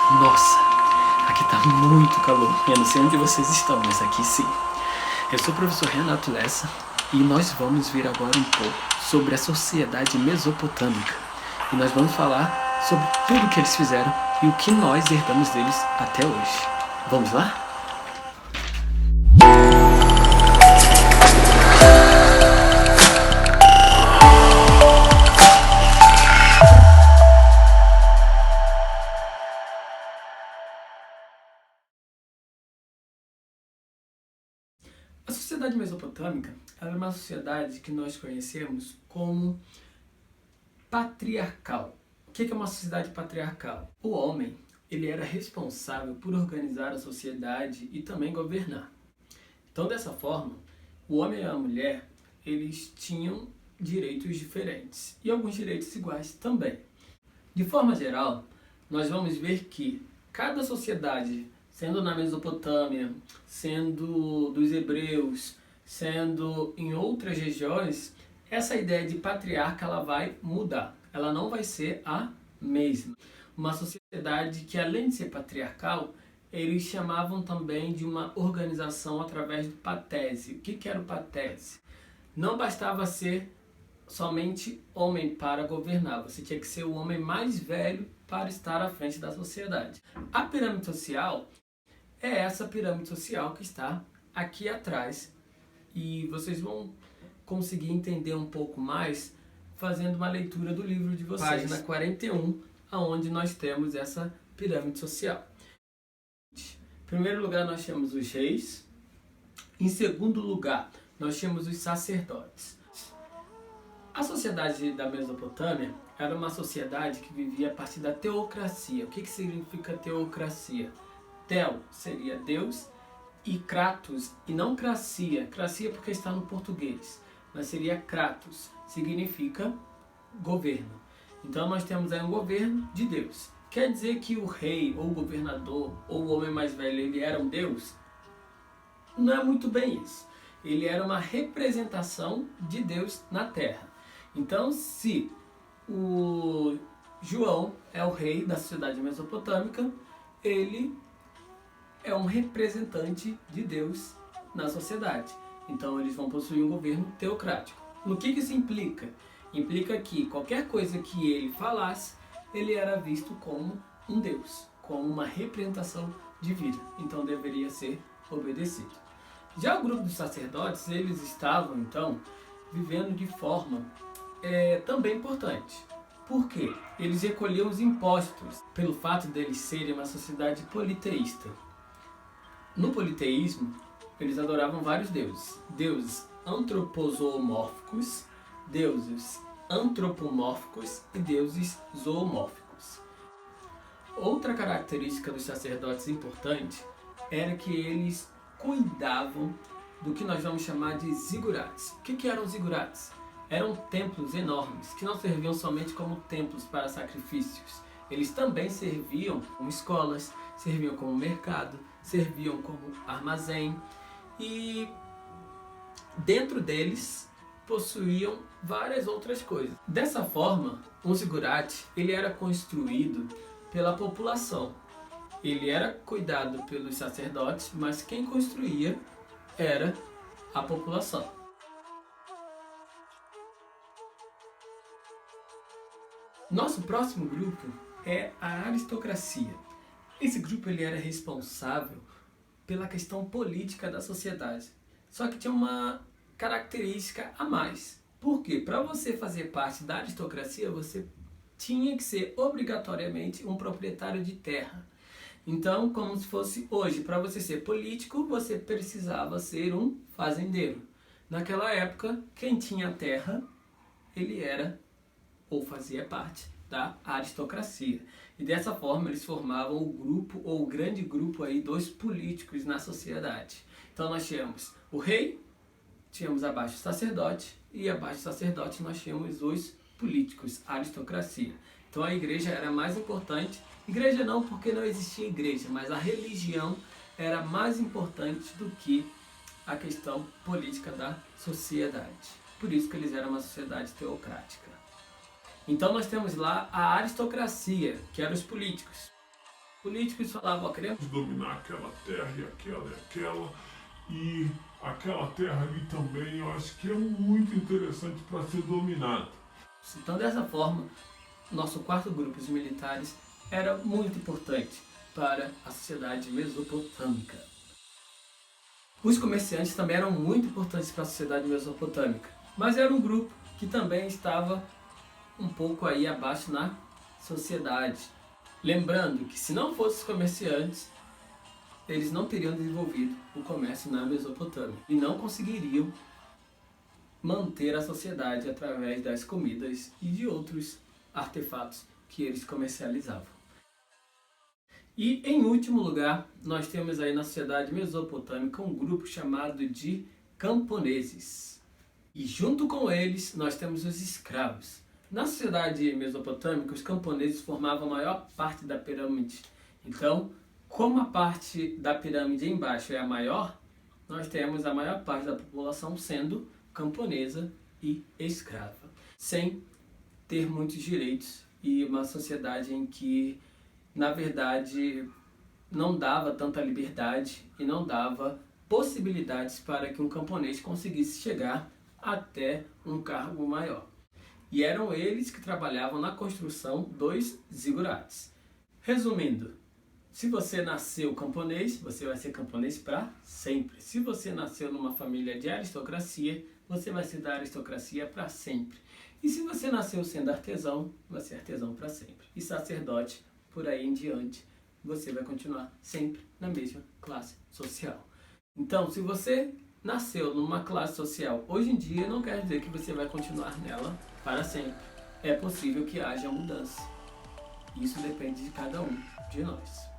Nossa, aqui tá muito calor. Eu não sei onde vocês estão, mas aqui sim. Eu sou o professor Renato Lessa e nós vamos ver agora um pouco sobre a sociedade mesopotâmica. E nós vamos falar sobre tudo que eles fizeram e o que nós herdamos deles até hoje. Vamos lá? A sociedade mesopotâmica era uma sociedade que nós conhecemos como patriarcal. O que é uma sociedade patriarcal? O homem, ele era responsável por organizar a sociedade e também governar. Então, dessa forma, o homem e a mulher, eles tinham direitos diferentes e alguns direitos iguais também. De forma geral, nós vamos ver que cada sociedade, sendo na Mesopotâmia, sendo dos hebreus, sendo em outras regiões, essa ideia de patriarca ela vai mudar. Ela não vai ser a mesma. Uma sociedade que, além de ser patriarcal, eles chamavam também de uma organização através do patese. O que era o patese? Não bastava ser somente homem para governar, você tinha que ser o homem mais velho para estar à frente da sociedade. A pirâmide social é essa pirâmide social que está aqui atrás e vocês vão conseguir entender um pouco mais fazendo uma leitura do livro de vocês. Página 41, onde nós temos essa pirâmide social. Em primeiro lugar nós temos os reis, em segundo lugar nós temos os sacerdotes. A sociedade da Mesopotâmia era uma sociedade que vivia a partir da teocracia. O que significa teocracia? Theo seria Deus e Kratos, e não Cracia. Cracia porque está no português, mas seria Kratos, significa governo. Então nós temos aí um governo de Deus. Quer dizer que o rei, ou o governador, ou o homem mais velho, ele era um Deus? Não é muito bem isso. Ele era uma representação de Deus na Terra. Então, se o João é o rei da sociedade mesopotâmica, ele é um representante de Deus na sociedade. Então, eles vão possuir um governo teocrático. No que isso implica? Implica que qualquer coisa que ele falasse, ele era visto como um Deus, como uma representação divina. Então, deveria ser obedecido. Já o grupo dos sacerdotes, eles estavam, então, vivendo de forma também importante. Por quê? Eles recolhiam os impostos pelo fato deles serem uma sociedade politeísta. No politeísmo, eles adoravam vários deuses. Deuses antropozoomórficos, deuses antropomórficos e deuses zoomórficos. Outra característica dos sacerdotes importante era que eles cuidavam do que nós vamos chamar de zigurates. O que eram zigurates? Eram templos enormes, que não serviam somente como templos para sacrifícios. Eles também serviam como escolas, serviam como mercado, serviam como armazém e dentro deles possuíam várias outras coisas. Dessa forma, um zigurate ele era construído pela população. Ele era cuidado pelos sacerdotes, mas quem construía era a população. Nosso próximo grupo é a aristocracia. Esse grupo ele era responsável pela questão política da sociedade. Só que tinha uma característica a mais. Por quê? Para você fazer parte da aristocracia, você tinha que ser obrigatoriamente um proprietário de terra. Então, como se fosse hoje, para você ser político, você precisava ser um fazendeiro. Naquela época, quem tinha terra, ele era ou fazia parte da aristocracia. E dessa forma eles formavam o grupo ou o grande grupo aí dos políticos na sociedade. Então nós tínhamos o rei, tínhamos abaixo o sacerdote e abaixo do sacerdote nós tínhamos os políticos, a aristocracia. Então a igreja era mais importante. Igreja não, porque não existia igreja, mas a religião era mais importante do que a questão política da sociedade. Por isso que eles eram uma sociedade teocrática. Então nós temos lá a aristocracia, que eram os políticos. políticos falavam, ó, queremos dominar aquela terra e aquela, e aquela terra ali também eu acho que é muito interessante para ser dominada. Então, dessa forma, nosso quarto grupo, os militares, era muito importante para a sociedade mesopotâmica. Os comerciantes também eram muito importantes para a sociedade mesopotâmica, mas era um grupo que também estava um pouco aí abaixo na sociedade. Lembrando que se não fossem os comerciantes, eles não teriam desenvolvido o comércio na Mesopotâmia e não conseguiriam manter a sociedade através das comidas e de outros artefatos que eles comercializavam. E em último lugar, nós temos aí na sociedade mesopotâmica um grupo chamado de camponeses. E junto com eles nós temos os escravos. Na sociedade mesopotâmica, os camponeses formavam a maior parte da pirâmide. Então, como a parte da pirâmide embaixo é a maior, nós temos a maior parte da população sendo camponesa e escrava, sem ter muitos direitos, e uma sociedade em que, na verdade, não dava tanta liberdade e não dava possibilidades para que um camponês conseguisse chegar até um cargo maior. E eram eles que trabalhavam na construção dos zigurates. Resumindo, se você nasceu camponês, você vai ser camponês para sempre. Se você nasceu numa família de aristocracia, você vai ser da aristocracia para sempre. E se você nasceu sendo artesão, vai ser artesão para sempre. E sacerdote, por aí em diante, você vai continuar sempre na mesma classe social. Então, se você nasceu numa classe social hoje em dia, não quer dizer que você vai continuar nela para sempre. É possível que haja mudança. Isso depende de cada um de nós.